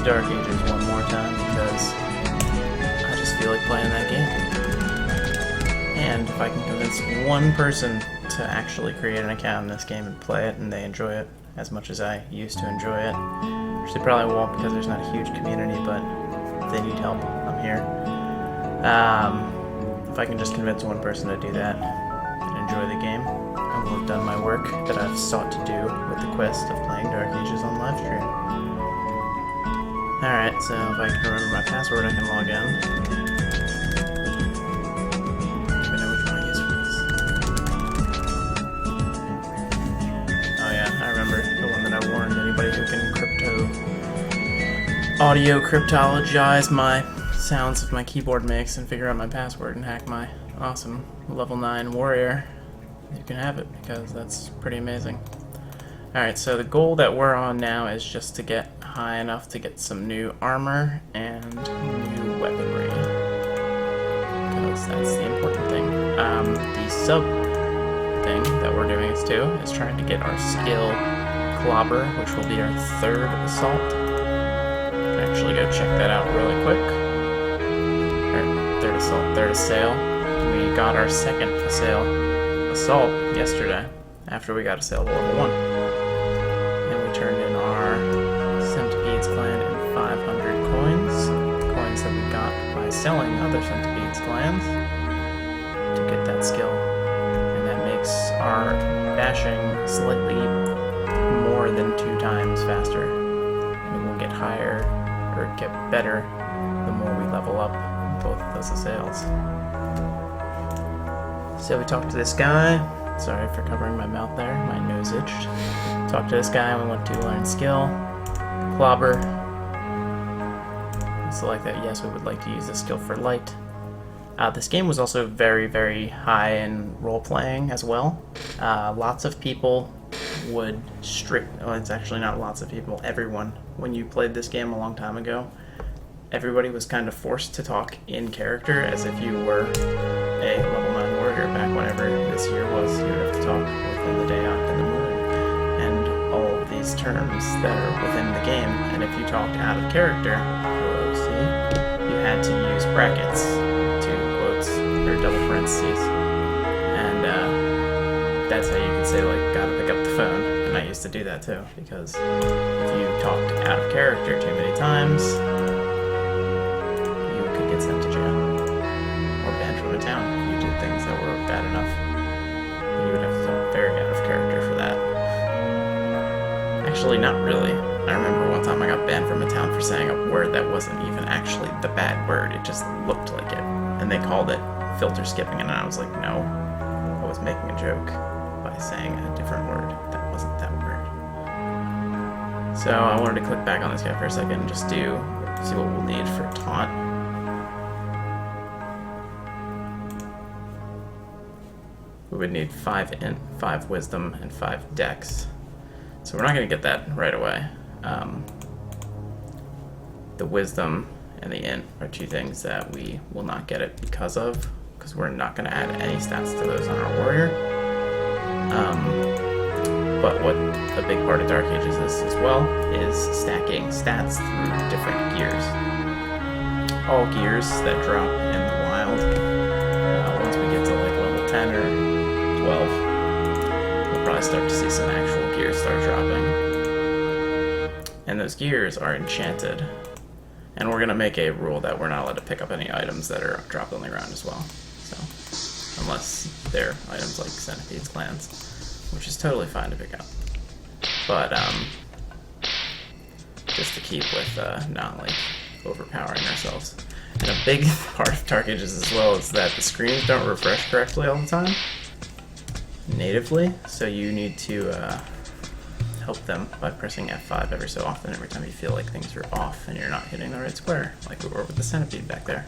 Darkages one more time because I just feel like playing that game. And if I can convince one person to actually create an account in this game and play it, and they enjoy it as much as I used to enjoy it, which they probably won't because there's not a huge community, but if they need help, I'm here. If I can just convince one person to do that and enjoy the game, I will have done my work that I've sought to do with the quest of playing Darkages on livestream. Alright, so if I can remember my password, I can log in. I don't even know which one I use for this. Oh yeah, I remember the one that I warned anybody who can audio cryptologize my sounds of my keyboard mix and figure out my password and hack my awesome level 9 warrior. You can have it because that's pretty amazing. Alright, so the goal that we're on now is just to get high enough to get some new armor and new weaponry, because that's the important thing. The sub thing that we're doing is trying to get our skill Clobber, which will be our 3rd assault. Can actually go check that out really quick. Our 3rd assault, 3rd assail. We got our 2nd assault yesterday after we got assailable level 1. And we turned in our Centipedes clan in 500 coins that we got by selling other Centipedes clans to get that skill. And that makes our bashing slightly more than 2 times faster. And we'll get higher, or get better, the more we level up both of those assails. So we talked to this guy. Sorry for covering my mouth there, my nose itched. Talked to this guy, we went to learn skill. Clobber. Select that, yes, we would like to use this skill for light. This game was also very, very high in role-playing as well. Lots of people would well, it's actually not lots of people, everyone. When you played this game a long time ago, everybody was kind of forced to talk in character as if you were a level 9 warrior back whenever this year was. You would have to talk within the day, and the moon, and all of these terms that are within the game. And if you talked out of character, you had to use brackets, 2 quotes, or double parentheses. And that's how you could say, like, gotta pick up the phone. And I used to do that too, because if you talked out of character too many times, you could get sent to jail. Or banned from a town if you did things that were bad enough. You would have to talk very out of character for that. Actually, not really. I remember one time I got banned from a town for saying a word that wasn't even actually the bad word, it just looked like it. And they called it filter skipping, and I was like, no, I was making a joke by saying a different word that wasn't that word. So I wanted to click back on this guy for a second and just see what we'll need for taunt. We would need 5 int, 5 wisdom, and 5 dex. So we're not going to get that right away. The wisdom and the int are 2 things that we will not get it because we're not going to add any stats to those on our warrior. But what a big part of Darkages is as well is stacking stats through different gears. All gears that drop in the wild, once we get to like level 10 or 12, we'll probably start to see some actual gears start dropping. And those gears are enchanted. And we're going to make a rule that we're not allowed to pick up any items that are dropped on the ground as well. So, unless they're items like Centipedes clans, which is totally fine to pick up. But, just to keep with not like overpowering ourselves. And a big part of Darkages as well is that the screens don't refresh correctly all the time, natively, so you need to help them by pressing F5 every so often, every time you feel like things are off and you're not hitting the right square, like we were with the centipede back there.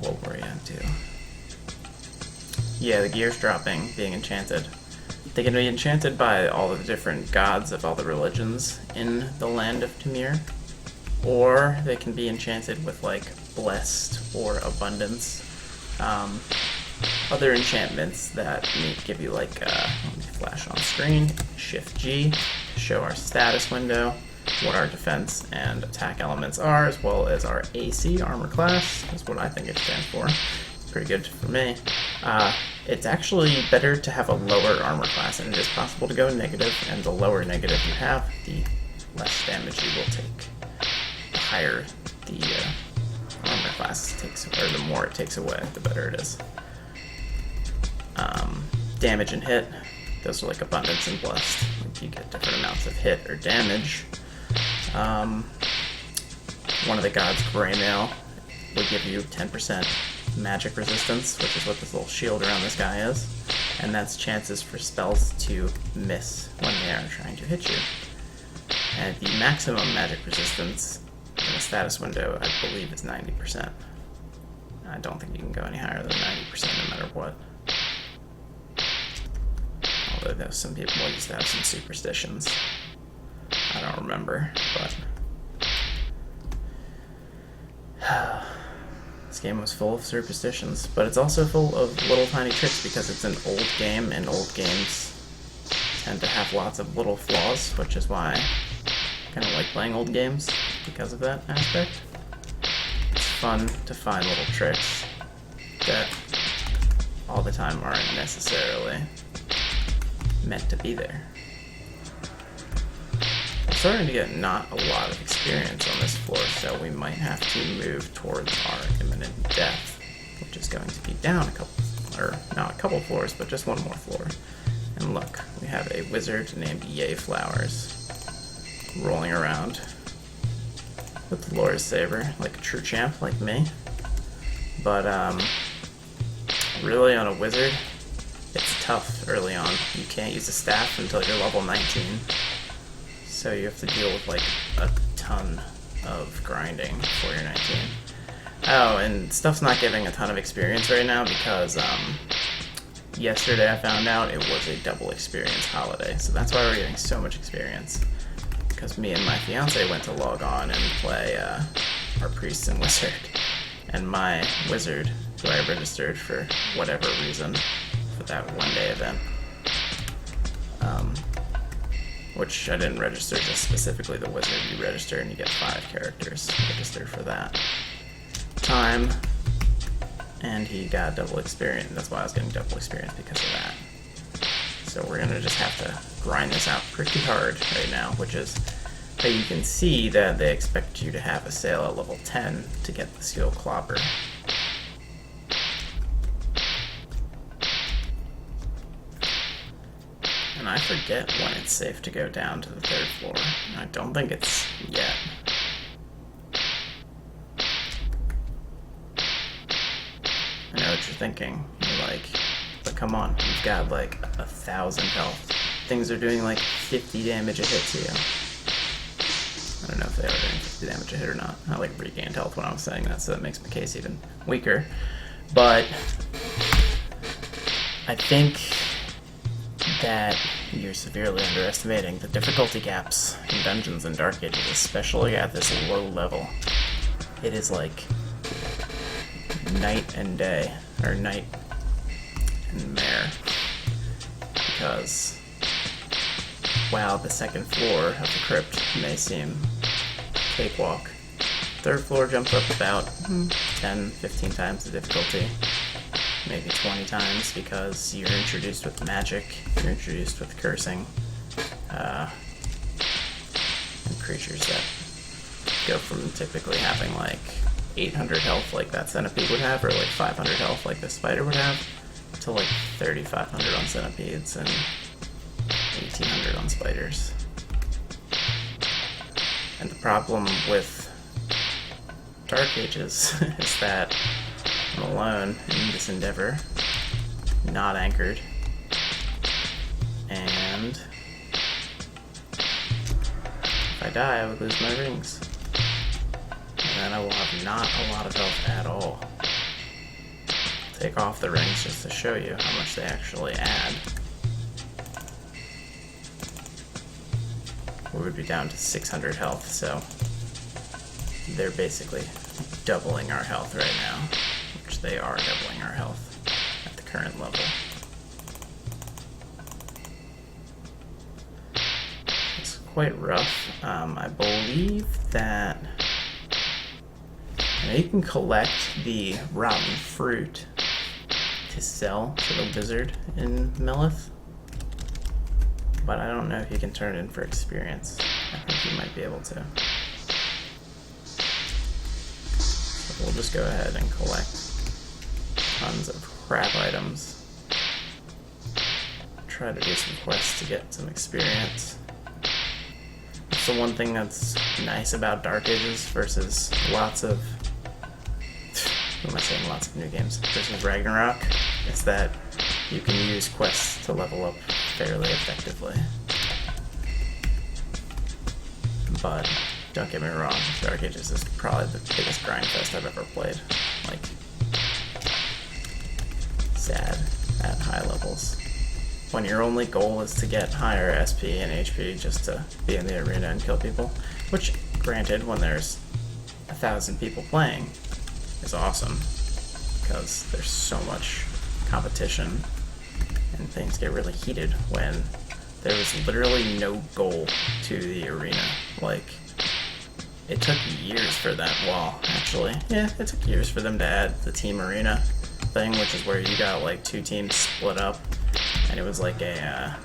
What were we into? Yeah, the gears dropping, being enchanted. They can be enchanted by all the different gods of all the religions in the land of Tamir, or they can be enchanted with like blessed or abundance. other enchantments that give you like, let me flash on screen, Shift G to show our status window, what our defense and attack elements are, as well as our AC, armor class, is what I think it stands for. It's pretty good for me. It's actually better to have a lower armor class, and it is possible to go negative, and the lower negative you have, the less damage you will take. The higher the armor class takes, or the more it takes away, the better it is. Damage and hit, those are like abundance and blessed. Like you get different amounts of hit or damage. One of the gods, Greymail, will give you 10% magic resistance, which is what this little shield around this guy is, and that's chances for spells to miss when they are trying to hit you. And the maximum magic resistance in the status window, I believe, is 90%. I don't think you can go any higher than 90% no matter what. Although there's some people used to have some superstitions. I don't remember, but this game was full of superstitions, but it's also full of little tiny tricks because it's an old game, and old games tend to have lots of little flaws, which is why I kind of like playing old games because of that aspect. It's fun to find little tricks that all the time aren't necessarily meant to be there. I'm starting to get not a lot of experience on this floor, so we might have to move towards our imminent death, which is going to be down a couple, or not a couple floors, but just one more floor. And look, we have a wizard named Yay Flowers rolling around with the Lore's Saber, like a true champ like me. But really on a wizard, it's tough early on. You can't use a staff until you're level 19. So you have to deal with like a ton of grinding before you're 19. Oh, and stuff's not giving a ton of experience right now because yesterday I found out it was a double experience holiday. So that's why we're getting so much experience. Because me and my fiance went to log on and play our priest and wizard. And my wizard, who I registered for whatever reason, for that one-day event, which I didn't register just specifically the wizard. You register and you get 5 characters registered for that time, and he got double experience. That's why I was getting double experience, because of that. So we're gonna just have to grind this out pretty hard right now, which is how you can see that they expect you to have a sale at level 10 to get the skill Clobber. And I forget when it's safe to go down to the 3rd floor. I don't think it's yet. I know what you're thinking. You're like, but come on, you've got like 1,000 health. Things are doing like 50 damage a hit to you. I don't know if they are doing 50 damage a hit or not. I like regained health when I was saying that, so that makes my case even weaker. But I think that you're severely underestimating the difficulty gaps in dungeons and Darkages, especially at this low level. It is like night and day, or night and mare, because while the 2nd floor of the crypt may seem cakewalk, 3rd floor jumps up about 10, 15 times the difficulty. Maybe 20 times, because you're introduced with magic, you're introduced with cursing, and creatures that go from typically having like 800 health like that centipede would have, or like 500 health like this spider would have, to like 3,500 on centipedes and 1,800 on spiders. And the problem with Darkages is that I'm alone in this endeavor, not anchored, and if I die, I would lose my rings, and then I will have not a lot of health at all. Take off the rings just to show you how much they actually add. We would be down to 600 health, so they're basically doubling our health right now. They are doubling our health current level. It's quite rough. I believe that you can collect the rotten fruit to sell to the wizard in Melith, but I don't know if you can turn it in for experience. I think you might be able to. So we'll just go ahead and collect tons of crap items. Try to do some quests to get some experience. That's the one thing that's nice about Darkages versus lots of... what am I saying? Lots of new games versus Ragnarok. Is that you can use quests to level up fairly effectively. But don't get me wrong, Darkages is probably the biggest grind fest I've ever played. Like, sad at high levels. When your only goal is to get higher SP and HP just to be in the arena and kill people, which, granted, when there's 1,000 people playing, is awesome, because there's so much competition and things get really heated when there was literally no goal to the arena. Like, it took years for them, well, actually, yeah, it took years for them to add the team arena thing, which is where you got like 2 teams split up, and it was like a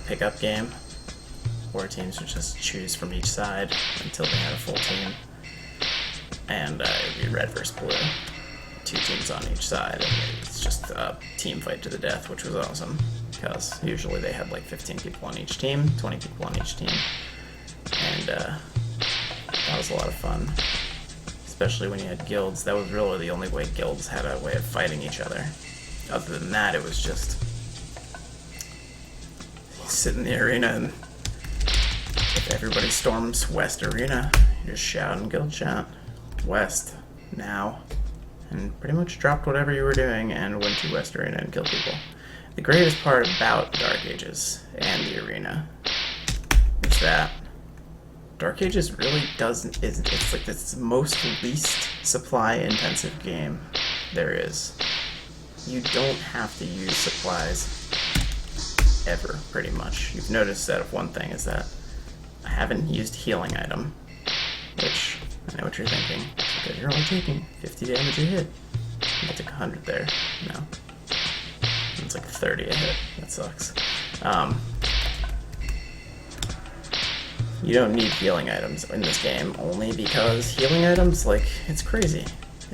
pickup game where teams would just choose from each side until they had a full team, and it would be red versus blue, 2 teams on each side, and it's just a team fight to the death, which was awesome, because usually they had like 15 people on each team, 20 people on each team, and that was a lot of fun. Especially when you had guilds. That was really the only way guilds had a way of fighting each other. Other than that, it was just you sit in the arena, and if everybody storms West Arena, you just shout and guild shout, West, now, and pretty much dropped whatever you were doing and went to West Arena and killed people. The greatest part about Darkages and the arena is that Darkages really doesn't, it's like the most least supply intensive game there is. You don't have to use supplies ever, pretty much. You've noticed that one thing is that I haven't used healing item, which I know what you're thinking, because you're only taking 50 damage a hit. I took 100 there, no. It's like 30 a hit, that sucks. You don't need healing items in this game, only because healing items, like, it's crazy.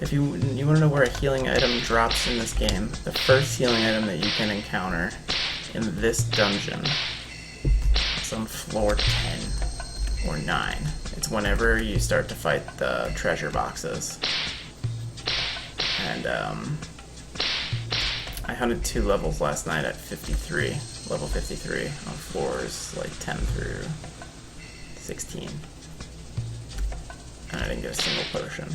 If you want to know where a healing item drops in this game, the first healing item that you can encounter in this dungeon is on floor 10 or 9. It's whenever you start to fight the treasure boxes. And I hunted 2 levels last night at 53, level 53, on floors like 10 through 16, and I didn't get a single potion.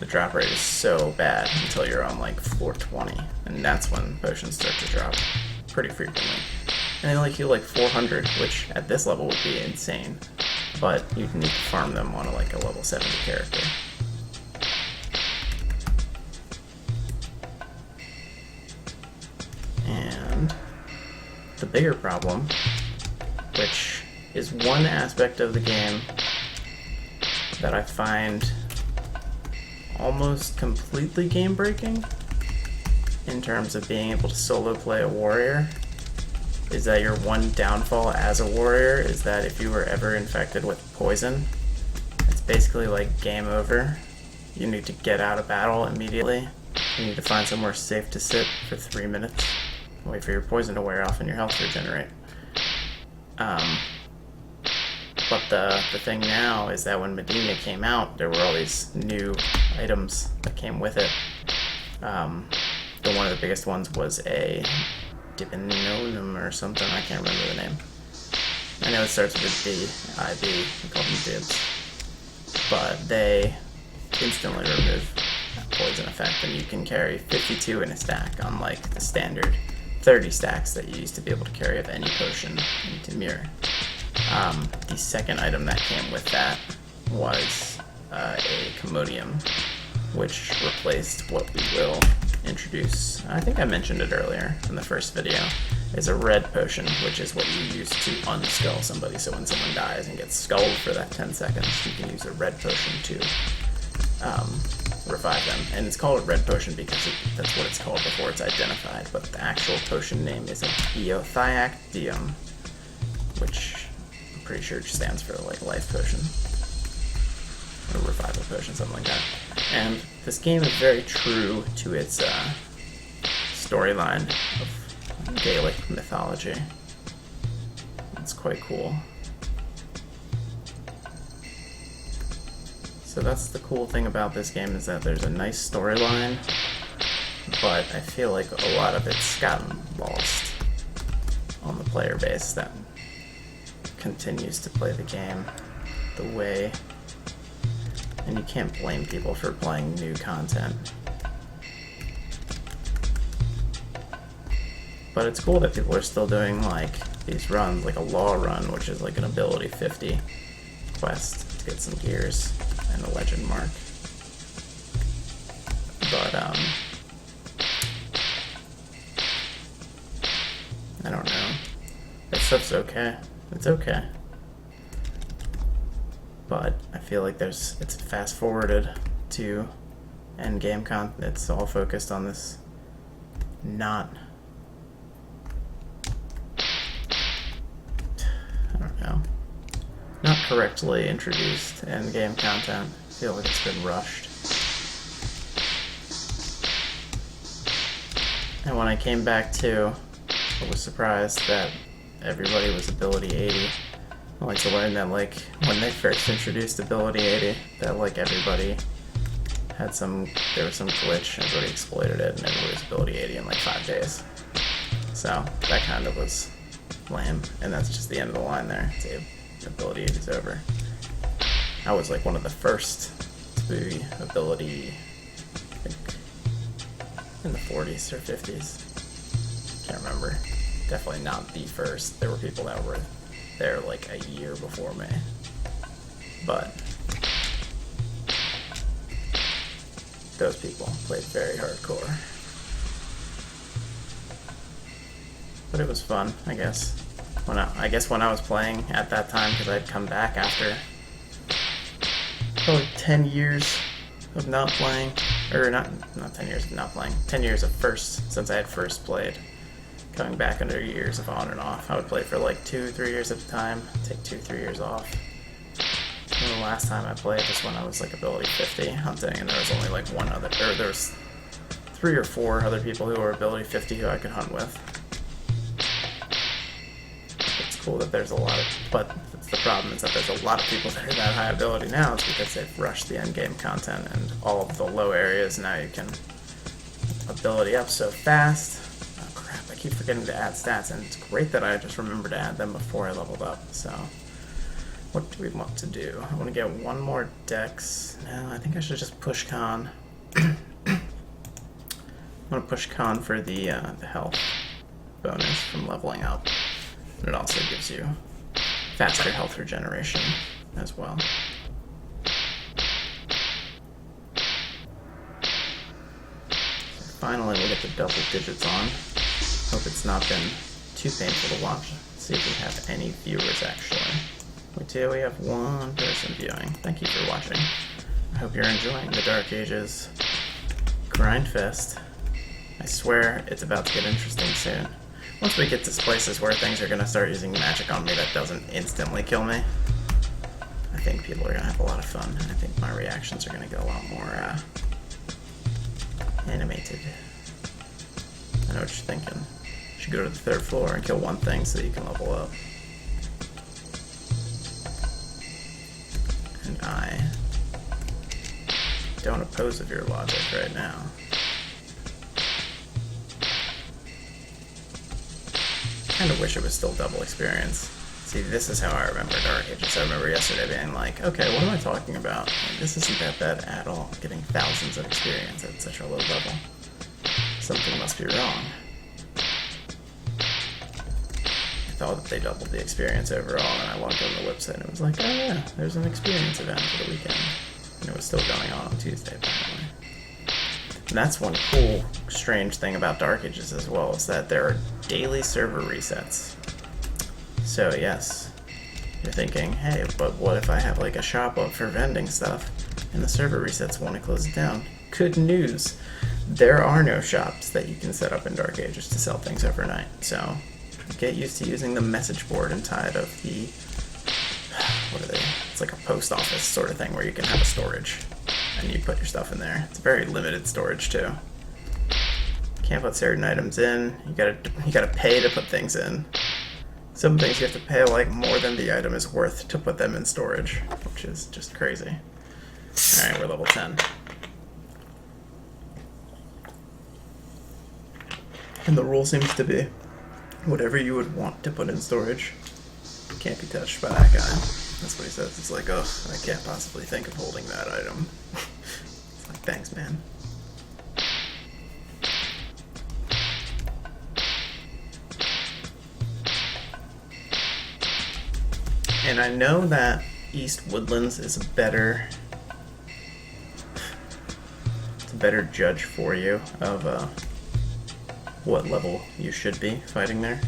The drop rate is so bad until you're on like floor 20, and that's when potions start to drop pretty frequently. And they only heal like 400, which at this level would be insane, but you'd need to farm them on like a level 70 character. And the bigger problem, which is one aspect of the game that I find almost completely game-breaking in terms of being able to solo play a warrior, is that your one downfall as a warrior is that if you were ever infected with poison, it's basically like game over. You need to get out of battle immediately. You need to find somewhere safe to sit for 3 minutes, wait for your poison to wear off and your health to regenerate. But the thing now is that when Medina came out, there were all these new items that came with it. One of the biggest ones was a Dibinonum or something, I can't remember the name. I know it starts with D, IB, we call them Dibs. But they instantly remove that poison effect, and you can carry 52 in a stack, unlike the standard 30 stacks that you used to be able to carry of any potion into Mirror. The second item that came with that was a Commodium, which replaced what we will introduce, I think I mentioned it earlier in the first video, is a red potion, which is what you use to unskull somebody. So when someone dies and gets skulled for that 10 seconds, you can use a red potion to revive them. And it's called a red potion because that's what it's called before it's identified, but the actual potion name is a Eothiacdium, which I'm pretty sure stands for like life potion. Or revival potion, something like that. And this game is very true to its storyline of Gaelic mythology. It's quite cool. So that's the cool thing about this game, is that there's a nice storyline, but I feel like a lot of it's gotten lost on the player base that continues to play the game the way. And you can't blame people for playing new content. But it's cool that people are still doing like these runs, like a law run, which is like an ability 50 quest to get some gears and a legend mark. But I don't know. That stuff's okay. It's okay. But I feel like it's fast forwarded to end game content. It's all focused on this I don't know, not correctly introduced end game content. I feel like it's been rushed. And when I came back to, I was surprised that everybody was ability 80. I like to learn that, like, when they first introduced ability 80, that, like, everybody had there was some glitch, everybody exploited it, and everybody was ability 80 in, like, 5 days. So, that kind of was lame, and that's just the end of the line there. Ability 80 is over. I was, like, one of the first to be ability, I think, in the 40s or 50s. Can't remember. Definitely not the first. There were people that were there like a year before me, but those people played very hardcore. But it was fun, I guess. When I was playing at that time, because I'd come back after probably 10 years of not playing, or not 10 years of not playing, 10 years of since I had first played. Coming back under years of on and off. I would play for like 2-3 years at a time, take 2-3 years off. And the last time I played was when I was like ability 50 hunting, and there was only like there was 3 or 4 other people who were ability 50 who I could hunt with. It's cool that there's a lot of, but the problem is that there's a lot of people that are that high ability now. It's because they've rushed the end game content and all of the low areas. Now you can ability up so fast. I keep forgetting to add stats, and it's great that I just remembered to add them before I leveled up. So, what do we want to do? I want to get one more dex. No, I think I should just push con. I want to push con for the health bonus from leveling up. And it also gives you faster health regeneration as well. So finally, we'll get the double digits on. Hope it's not been too painful to watch. Let's see if we have any viewers, actually. We do. We have one person viewing. Thank you for watching. I hope you're enjoying the Darkages Grindfest. I swear it's about to get interesting soon. Once we get to places where things are going to start using magic on me that doesn't instantly kill me, I think people are going to have a lot of fun. And I think my reactions are going to get a lot more animated. I know what you're thinking. You should go to the 3rd floor and kill one thing so that you can level up. And I don't oppose of your logic right now. I kind of wish it was still double experience. See, this is how I remember Darkages. I remember yesterday being like, okay, what am I talking about? Like, this isn't that bad at all. Getting thousands of experience at such a low level. Something must be wrong. I thought that they doubled the experience overall, and I logged on the website and it was like, oh yeah, there's an experience event for the weekend. And it was still going on Tuesday, apparently. And that's one cool, strange thing about Darkages as well, is that there are daily server resets. So yes, you're thinking, hey, but what if I have like a shop up for vending stuff and the server resets when it closes down? Good news! There are no shops that you can set up in Darkages to sell things overnight. So get used to using the message board inside of the, what are they? It's like a post office sort of thing where you can have a storage and you put your stuff in there. It's very limited storage too. Can't put certain items in. You gotta pay to put things in. Some things you have to pay like more than the item is worth to put them in storage, which is just crazy. Alright, we're level 10. And the rule seems to be whatever you would want to put in storage can't be touched by that guy. That's what he says. It's like, oh, I can't possibly think of holding that item. It's like, thanks, man. And I know that East Woodlands is a better judge for you of what level you should be fighting there.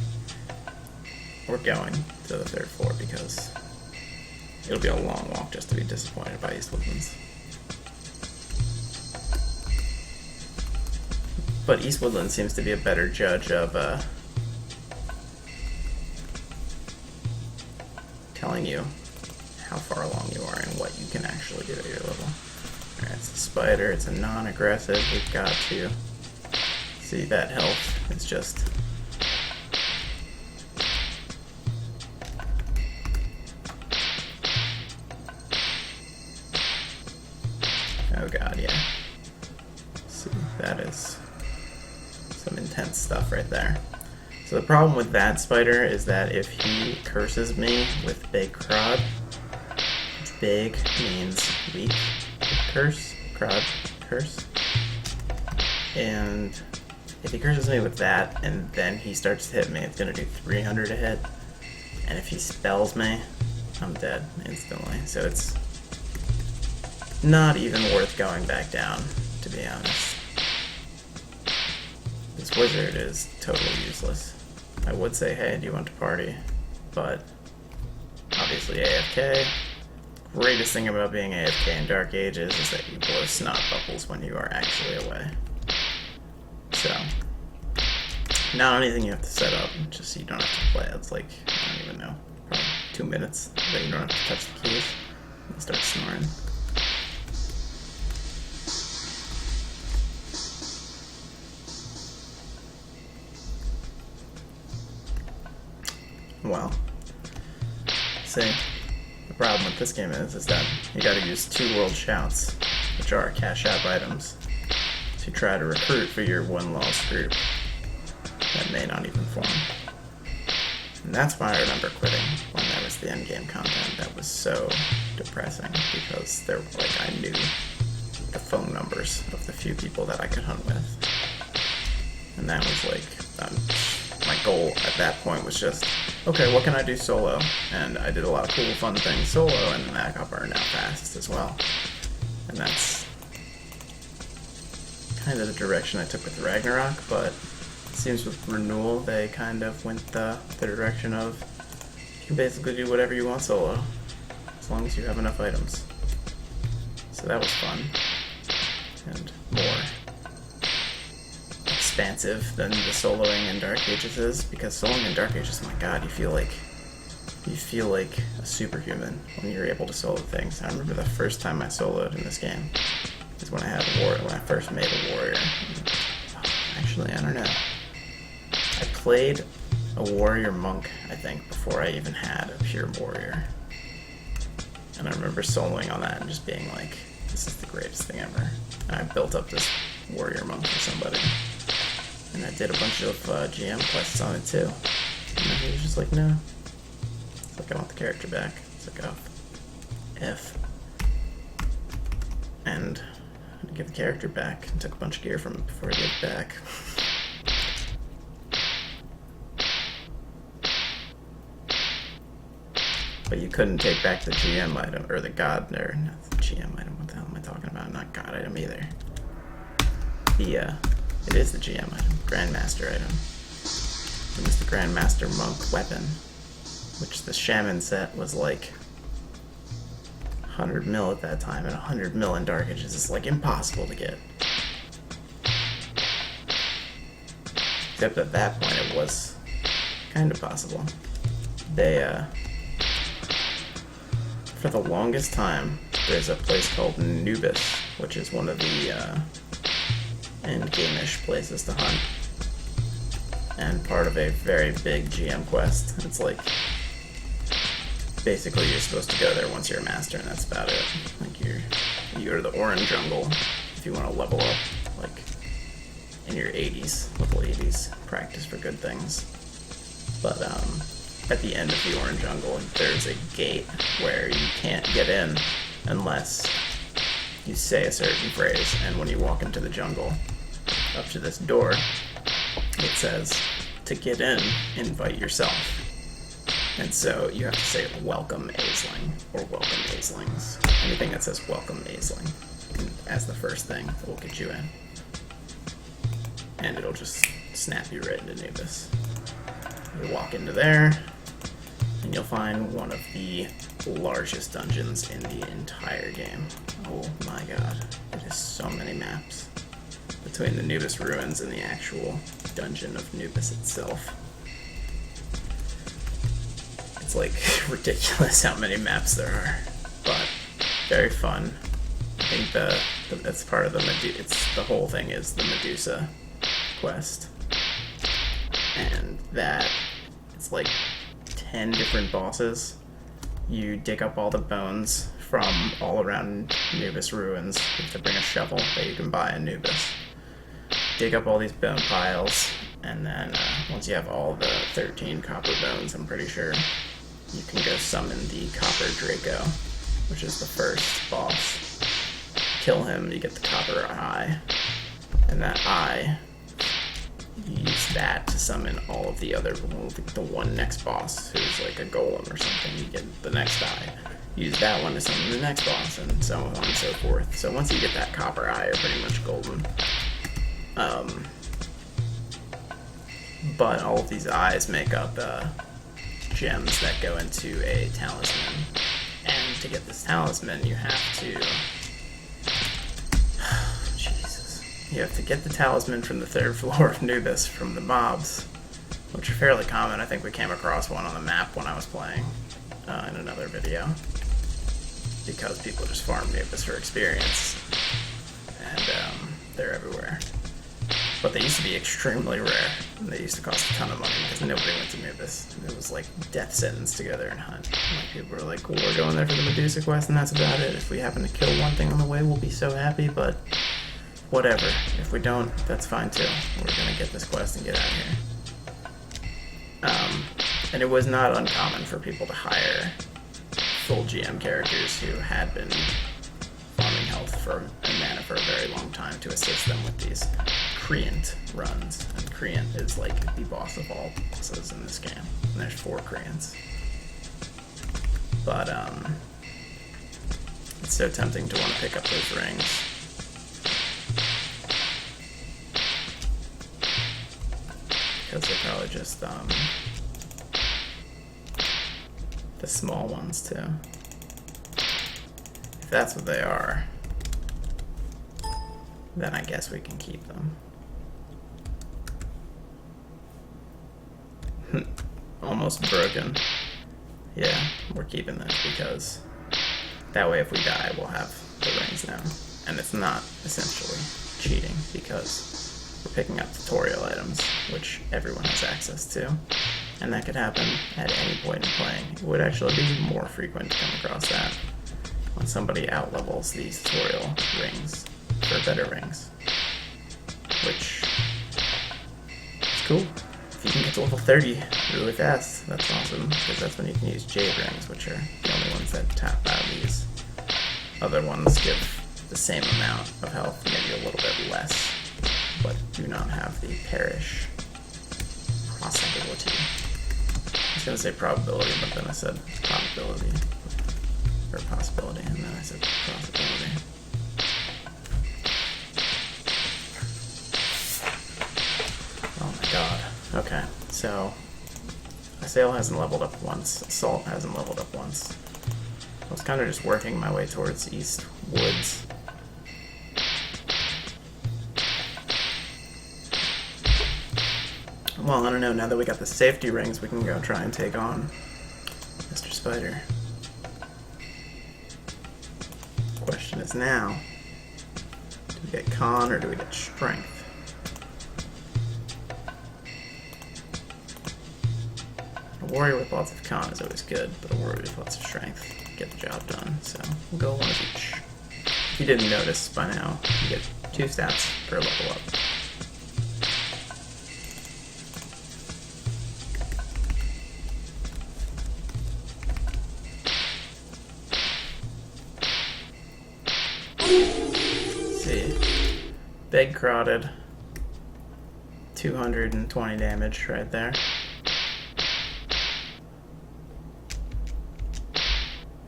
Or going to the 3rd floor, because it'll be a long walk just to be disappointed by East Woodlands. But East Woodlands seems to be a better judge of telling you how far along you are and what you can actually do at your level. Alright, it's a spider, it's a non-aggressive, we've got to see that health is just... Oh god, yeah. See, that is some intense stuff right there. So the problem with that spider is that if he curses me with big crod, big means weak, curse, crod, curse, and if he curses me with that and then he starts to hit me, it's going to do 300 a hit, and if he spells me, I'm dead instantly, so it's not even worth going back down, to be honest. This wizard is totally useless. I would say, hey, do you want to party? But obviously AFK. Greatest thing about being AFK in Darkages is that you blow snot bubbles when you are actually away. So, not anything you have to set up, just so you don't have to play. It's like, I don't even know, probably 2 minutes that you don't have to touch the keys and start snoring. Well, see, the problem with this game is that you gotta use 2 world shouts, which are cash app items, to try to recruit for your one lost group that may not even form. And that's why I remember quitting when there was the endgame content that was so depressing, because there, like, I knew the phone numbers of the few people that I could hunt with. And that was like, my goal at that point was just, okay, what can I do solo? And I did a lot of cool, fun things solo, and then that got burned out fast as well. And that's kind of the direction I took with Ragnarok, but it seems with Renewal, they kind of went the direction of, you can basically do whatever you want solo, as long as you have enough items. So that was fun, and more expansive than the soloing in Darkages is, because soloing in Darkages, my god, you feel like a superhuman when you're able to solo things. I remember the first time I soloed in this game is when I first made a warrior. Actually, I don't know. I played a warrior monk, I think, before I even had a pure warrior. And I remember soloing on that and just being like, this is the greatest thing ever. And I built up this warrior monk for somebody. And I did a bunch of GM quests on it too. And he was just like, no. It's like, I want the character back. It's like, oh, F. And I give the character back and took a bunch of gear from it before I gave it back. But you couldn't take back the GM item, or the god, or not the GM item, what the hell am I talking about? Not god item either. it is the GM item, Grandmaster item. It was the Grandmaster Monk weapon, which the Shaman set was like 100 mil at that time, and 100 mil in Darkages is like impossible to get. Except at that point it was kind of possible. They, for the longest time, there's a place called Nubis, which is one of the endgame-ish places to hunt, and part of a very big GM quest. It's like, basically you're supposed to go there once you're a master, and that's about it. Like you go to the Orange Jungle if you want to level up, like in your 80s, level 80s, practice for good things. But at the end of the Orange Jungle, there's a gate where you can't get in unless you say a certain phrase, and when you walk into the jungle, up to this door, it says, to get in, invite yourself. And so you have to say, welcome Aisling, or welcome Aislings. Anything that says welcome Aisling as the first thing will get you in. And it'll just snap you right into Nubis. You walk into there, and you'll find one of the largest dungeons in the entire game. Oh my god, it is so many maps between the Nubis ruins and the actual dungeon of Nubis itself. It's like ridiculous how many maps there are, but very fun. I think that's part of the the whole thing is the Medusa quest, and that it's like 10 different bosses. You dig up all the bones from all around Nubis ruins. You have to bring a shovel that you can buy in Nubis. Dig up all these bone piles, and then once you have all the 13 copper bones, I'm pretty sure, you can go summon the Copper Draco, which is the first boss. Kill him, you get the copper eye, and that eye, you use that to summon all of the other, the one next boss, who's like a golem or something. You get the next eye. Use that one to summon the next boss, and so on and so forth. So once you get that copper eye, you're pretty much golden. But all of these eyes make up gems that go into a talisman. And to get this talisman, you have to... You have to get the talisman from the 3rd floor of Nubis from the mobs, which are fairly common. I think we came across one on the map when I was playing in another video, because people just farm Nubis for experience, and they're everywhere. But they used to be extremely rare, and they used to cost a ton of money because nobody went to Nubis. It was like death sentence to go there and hunt. Like, people were like, well, we're going there for the Medusa quest, and that's about it. If we happen to kill one thing on the way, we'll be so happy, but whatever. If we don't, that's fine too. We're gonna get this quest and get out of here. And it was not uncommon for people to hire full GM characters who had been farming health and mana for a very long time to assist them with these Creant runs. And Creant is like the boss of all bosses in this game. And there's 4 Creants. But it's so tempting to want to pick up those rings. Because they're probably just the small ones too. If that's what they are, then I guess we can keep them. Almost broken. Yeah, we're keeping this because that way if we die, we'll have the rings now. And it's not essentially cheating because we're picking up tutorial items, which everyone has access to. And that could happen at any point in playing. It would actually be more frequent to come across that when somebody out-levels these tutorial rings for better rings. Which is cool. If you can get to level 30 really fast, that's awesome, because that's when you can use Jade rings, which are the only ones that tap out of these. Other ones give the same amount of health, maybe a little bit less, but do not have the perish possibility. I was going to say probability, but then I said probability, or possibility, and then I said possibility. Okay, so Assail hasn't leveled up once. Assault hasn't leveled up once. I was kind of just working my way towards East Woods. Well, I don't know, now that we got the safety rings, we can go try and take on Mr. Spider. Question is now, do we get Con or do we get Strength? A warrior with lots of Con is always good, but a warrior with lots of Strength get the job done, so we'll go one of each. If you didn't notice by now, you get 2 stats per level up. Big Crotted, 220 damage right there.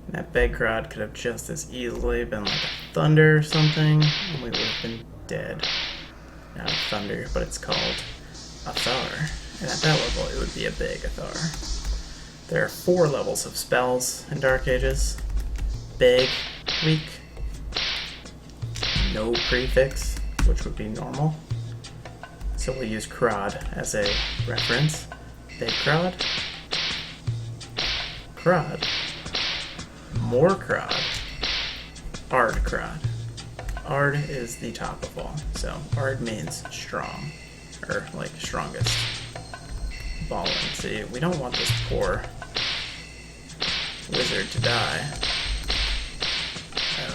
And that Big Crod could have just as easily been like a Thunder or something, and we would have been dead. Not a Thunder, but it's called a Thar. And at that level, it would be a big Thar. There are 4 levels of spells in Darkages. Big, weak, no prefix, which would be normal. So we'll use Crod as a reference. Big Crod. Crod. More Crod. Ard Crod. Ard is the top of all. So Ard means strong. Or like strongest. Balling. See, we don't want this poor wizard to die. So.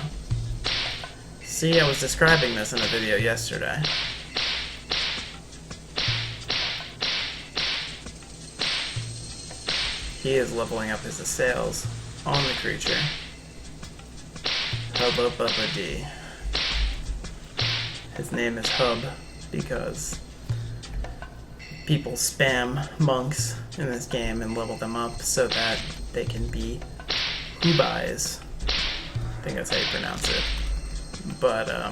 See, I was describing this in a video yesterday. He is leveling up his assails on the creature. Hubba Bubba D. His name is Hub because people spam monks in this game and level them up so that they can be Hubais. I think that's how you pronounce it. But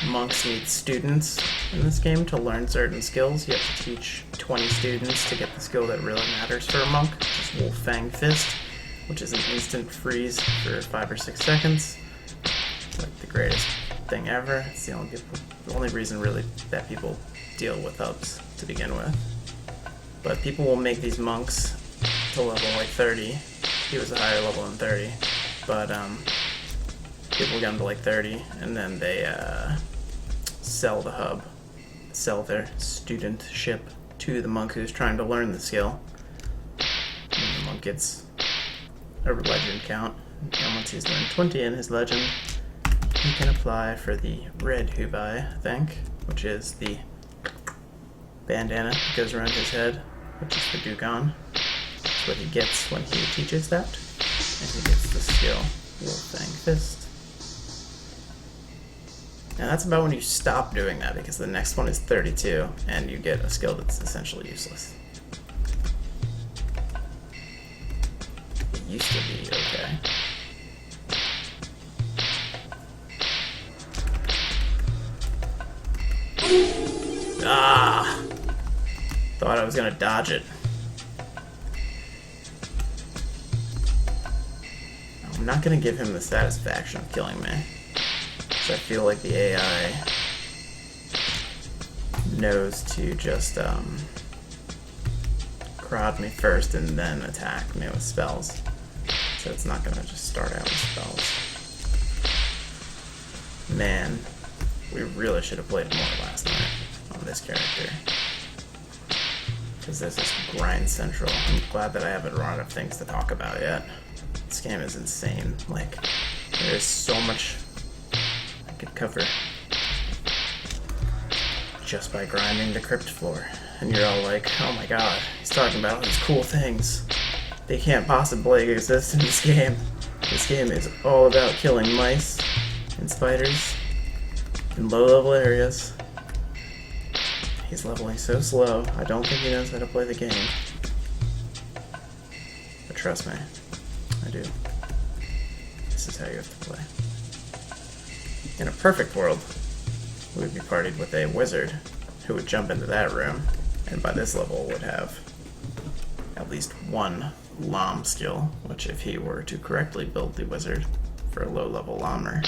monks need students in this game to learn certain skills. You have to teach 20 students to get the skill that really matters for a monk, which is Wolf Fang Fist, which is an instant freeze for 5 or 6 seconds. It's like the greatest thing ever. It's the only reason really that people deal with hubs to begin with. But people will make these monks to level like 30. He was a higher level than 30, but people get them to like 30, and then they sell the hub, sell their studentship to the monk who's trying to learn the skill. And the monk gets a legend count, and once he's learned 20 in his legend, he can apply for the red Hubai, I think, which is the bandana that goes around his head, which is the Dugon. That's what he gets when he teaches that, and he gets the skill Wolf Fang Fist. And that's about when you stop doing that, because the next one is 32, and you get a skill that's essentially useless. It used to be okay. Ah! Thought I was gonna dodge it. I'm not gonna give him the satisfaction of killing me. I feel like the AI knows to just crowd me first and then attack me with spells. So it's not gonna just start out with spells. Man, we really should have played more last night on this character. Because this is grind central. I'm glad that I haven't run out of things to talk about yet. This game is insane. Like, there's so much could cover just by grinding the crypt floor, and you're all like, oh my god, he's talking about all these cool things. They can't possibly exist in this game. This game is all about killing mice and spiders in low level areas. He's leveling so slow, I don't think he knows how to play the game. But trust me, I do. This is how you have to play. In a perfect world, we would be partied with a wizard who would jump into that room and by this level would have at least one Lom skill, which if he were to correctly build the wizard for a low-level Lommer,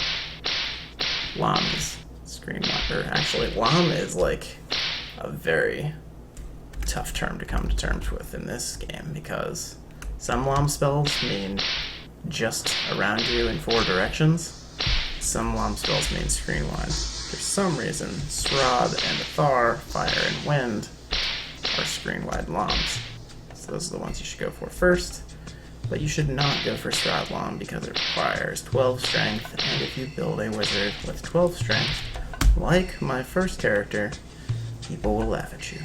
Lom is screen or actually Lom is like a very tough term to come to terms with in this game, because some Lom spells mean just around you in 4 directions. Some Lom spells mean screen-wide. For some reason, Srod and Athar, Fire and Wind, are screen-wide Loms. So those are the ones you should go for first. But you should not go for Srod Lom because it requires 12 strength, and if you build a wizard with 12 strength, like my first character, people will laugh at you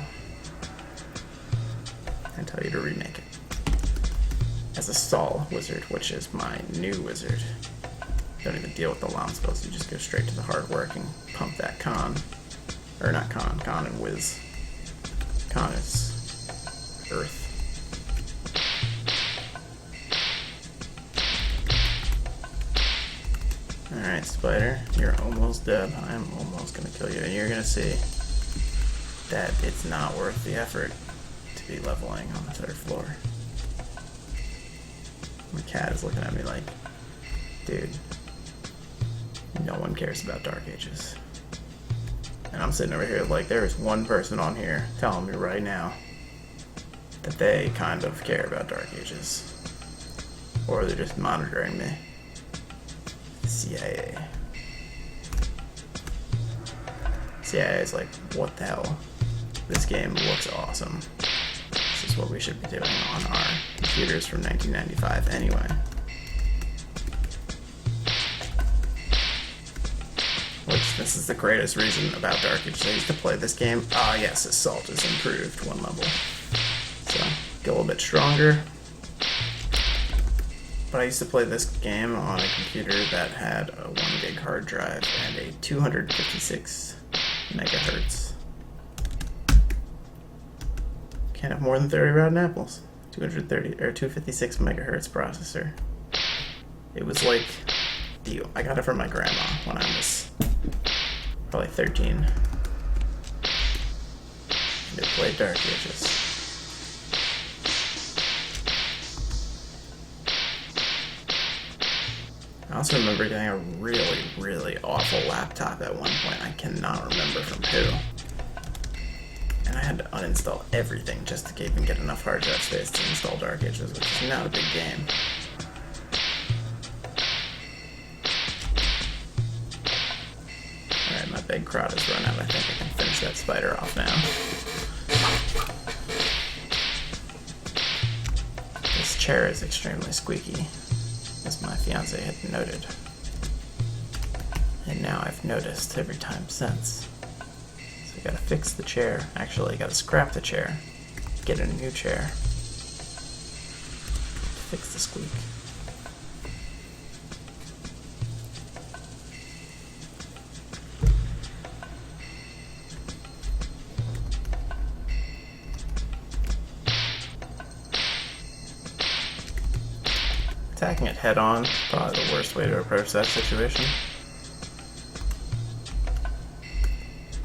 and tell you to remake it. As a Sol wizard, which is my new wizard, don't even deal with the Lom spells, you just go straight to the hard work and pump that Con. Or not Con, Con and Wiz. Con is Earth. Alright, Spider, you're almost dead. I'm almost gonna kill you, and you're gonna see that it's not worth the effort to be leveling on the 3rd floor. My cat is looking at me like, dude, no one cares about Darkages. And I'm sitting over here like, there is one person on here telling me right now that they kind of care about Darkages. Or they're just monitoring me. CIA. CIA is like, what the hell? This game looks awesome. This is what we should be doing on our computers from 1995 anyway. Which, this is the greatest reason about Darkages. I used to play this game. Ah, yes, Assault is improved 1 level. So, get a little bit stronger. But I used to play this game on a computer that had a 1 gig hard drive and a 256 megahertz. Can't have more than 30 rotten apples. 256 megahertz processor. It was like, I got it from my grandma when I was probably 13. And it played Darkages. I also remember getting a really, really awful laptop at one point. I cannot remember from who. And I had to uninstall everything just to even get enough hard drive space to install Darkages, which is not a big game. Alright, my big crowd has run out. I think I can finish that spider off now. This chair is extremely squeaky, as my fiance had noted. And now I've noticed every time since. So I gotta fix the chair. Actually, I gotta scrap the chair, get a new chair, fix the squeak. Attacking it head on is probably the worst way to approach that situation.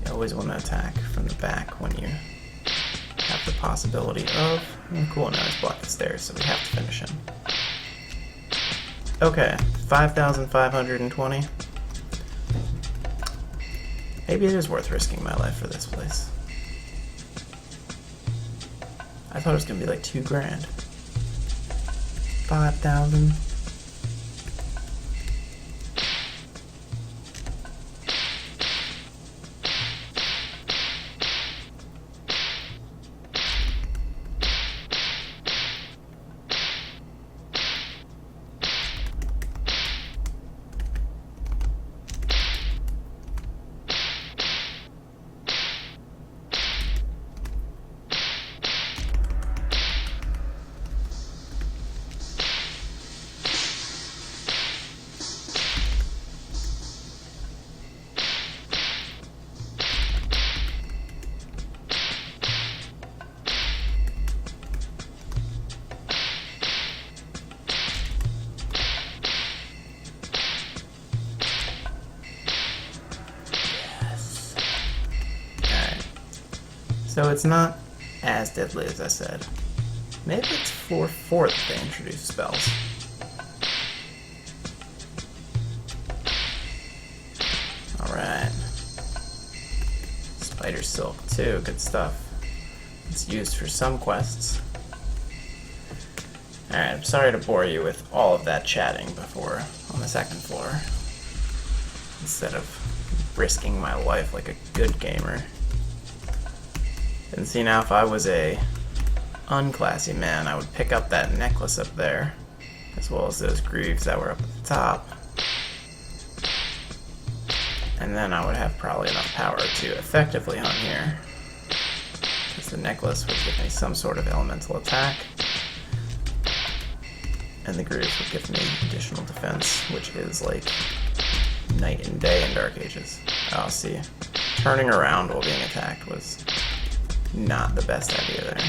You always want to attack from the back when you have the possibility of... cool, now he's blocked the stairs, so we have to finish him. Okay, 5,520. Maybe it is worth risking my life for this place. I thought it was going to be like 2 grand. 5,000. So it's not as deadly as I said. Maybe it's floor 4 that they introduce spells. Alright. Spider Silk too, good stuff. It's used for some quests. Alright, I'm sorry to bore you with all of that chatting before on the second floor. Instead of risking my life like a good gamer. And see, now if I was a unclassy man, I would pick up that necklace up there, as well as those greaves that were up at the top. And then I would have probably enough power to effectively hunt here. Because the necklace would give me some sort of elemental attack. And the greaves would give me additional defense, which is like night and day in Darkages. Oh, see. Turning around while being attacked was not the best idea there.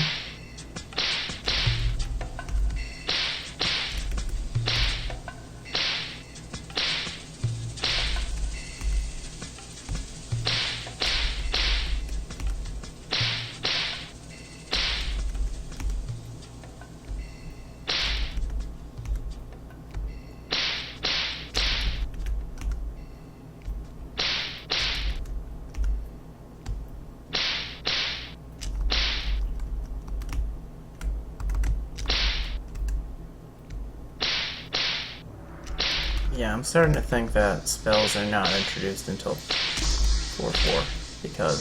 Yeah, I'm starting to think that spells are not introduced until 4-4, because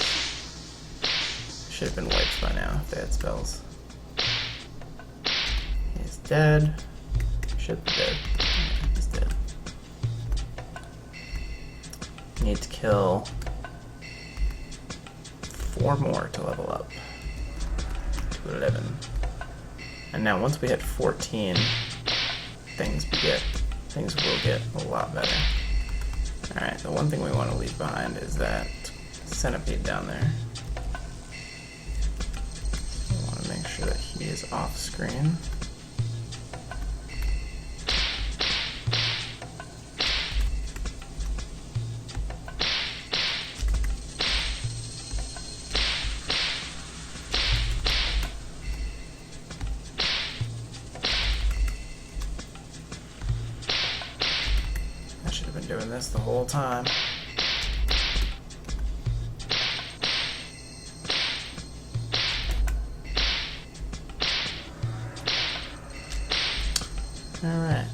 it should have been wiped by now if they had spells. He's dead. Should be dead. Yeah, he's dead. Need to kill 4 more to level up to 11. And now once we hit 14, things will get a lot better. Alright, the one thing we want to leave behind is that centipede down there. So I want to make sure that he is off screen. Doing this the whole time. Alright,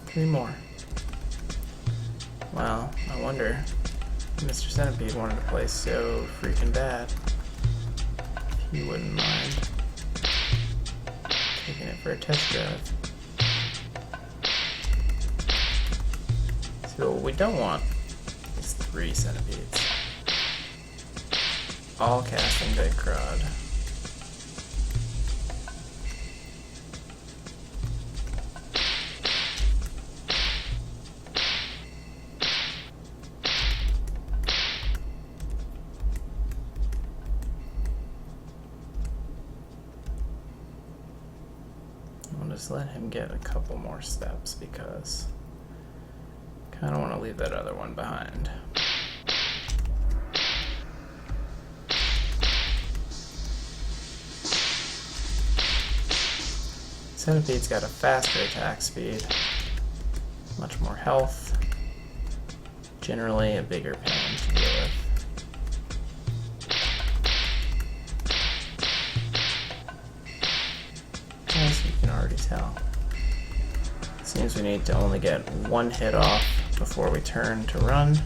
3 more. Well, I wonder if Mr. Centipede wanted to play so freaking bad. If he wouldn't mind taking it for a test drive. So what we don't want is 3 centipedes. All casting Dead Crod. I'll just let him get a couple more steps because I don't want to leave that other one behind. Centipede's got a faster attack speed, much more health, generally a bigger pain to deal with. As you can already tell. Seems we need to only get 1 hit off before we turn to run.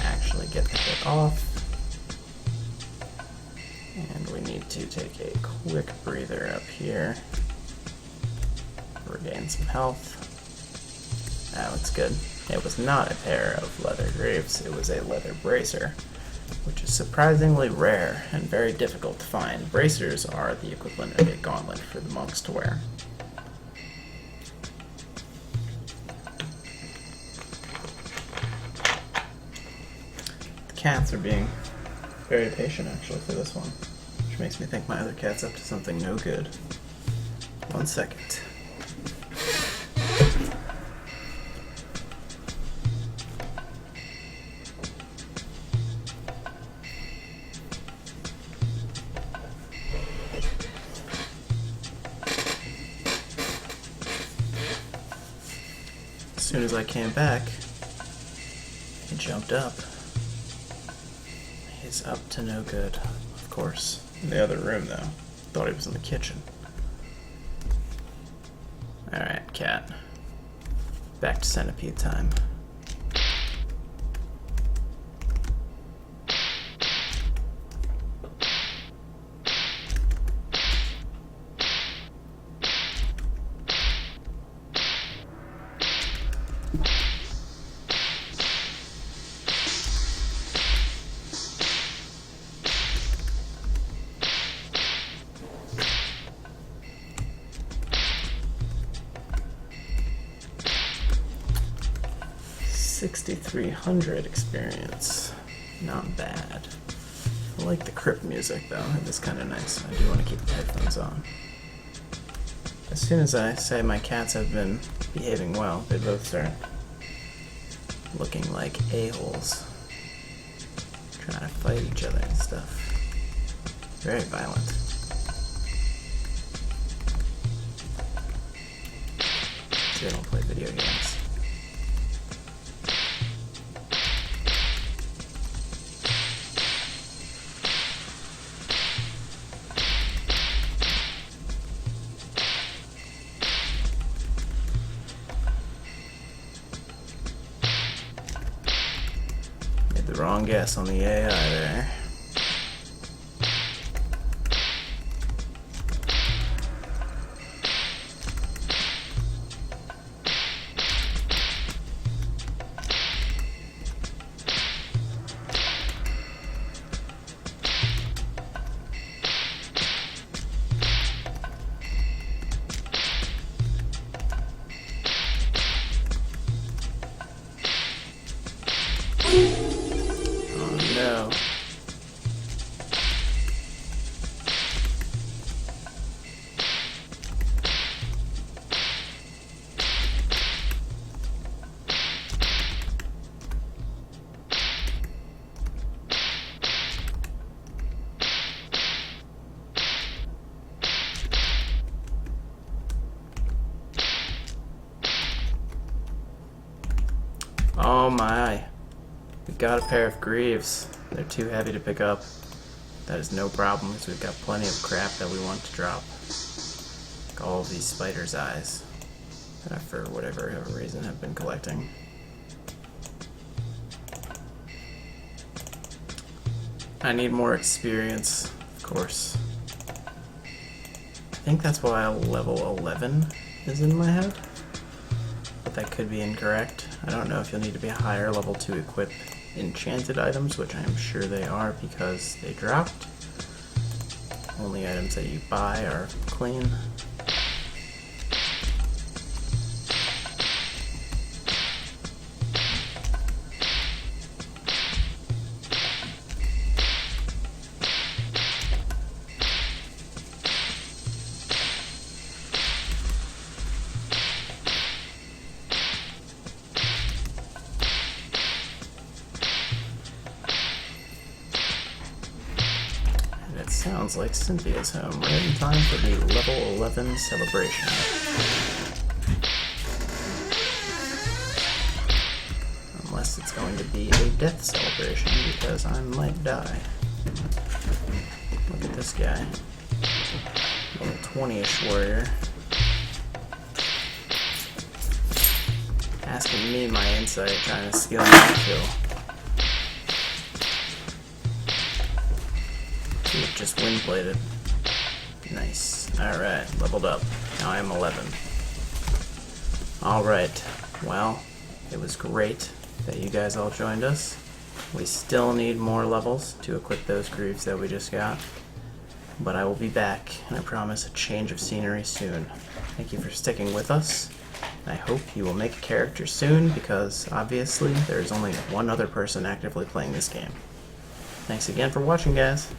Actually get the hit off. And we need to take a quick breather up here. Regain some health. That looks good. It was not a pair of leather greaves, it was a leather bracer, which is surprisingly rare and very difficult to find. Bracers are the equivalent of a gauntlet for the monks to wear. The cats are being very patient actually for this one, which makes me think my other cat's up to something no good. 1 second. soon as I came back, he jumped up. He's up to no good, of course. In the other room, though. Thought he was in the kitchen. Alright, cat. Back to centipede time. $6,300 experience. Not bad. I like the crypt music though, it is kind of nice. I do want to keep the headphones on. As soon as I say my cats have been behaving well, they both start looking like a-holes. Trying to fight each other and stuff. Very violent. They don't play video games. The wrong guess on the AI there. No. Oh my. We got a pair of greaves. They're too heavy to pick up. That is no problem because we've got plenty of crap that we want to drop. Like all of these spider's eyes that I, for whatever reason, have been collecting. I need more experience, of course. I think that's why level 11 is in my head. But that could be incorrect. I don't know if you'll need to be a higher level to equip enchanted items, which I am sure they are because they dropped. Only items that you buy are clean. Sounds like Cynthia's home, right in time for the level 11 celebration. Unless it's going to be a death celebration, because I might die. Look at this guy. Little 20-ish warrior. Asking me my insight, trying to steal my kill. Just wind-bladed. Nice. Alright, leveled up. Now I am 11. Alright, well, it was great that you guys all joined us. We still need more levels to equip those greaves that we just got. But I will be back, and I promise a change of scenery soon. Thank you for sticking with us. I hope you will make a character soon, because obviously there is only one other person actively playing this game. Thanks again for watching, guys.